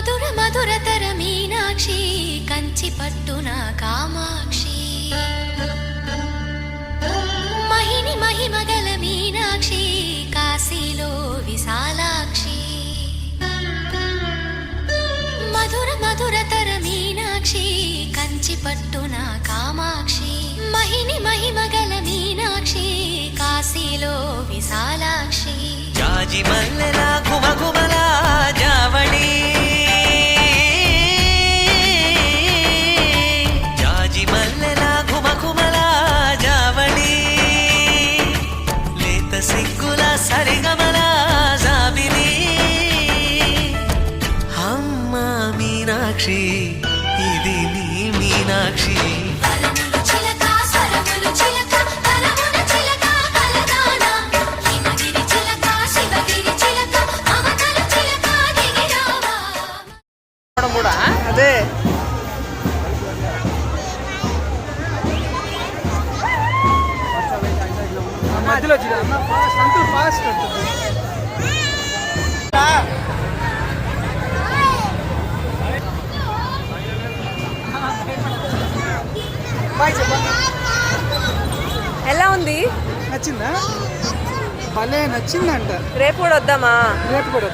మధుర మధురతర మీనాక్షి కంచి పట్టున కామాక్షి మహిని మహిమగల మీనాక్షి కాశీలో విశాలాక్షి మధుర మధురతర మీనాక్షి కంచి పట్టున కామాక్షి మహిని మహిమగల మీనాక్షి కాశీలో విశాలాక్షి జాజి మల్లెలా గుమగుమలా జావళి జాజి మల్లెలా గుమగుమలా జావళి లేత సిగ్గుల సరిగమల జాబిలి అమ్మ మీనాక్షి ఇది నీ మీనాక్షి అదే మధ్యలో ఫాస్ట్ ఎలా ఉంది? నచ్చిందా? భలే నచ్చిందంట. రేపు కూడా వద్దామా? రేపు కూడా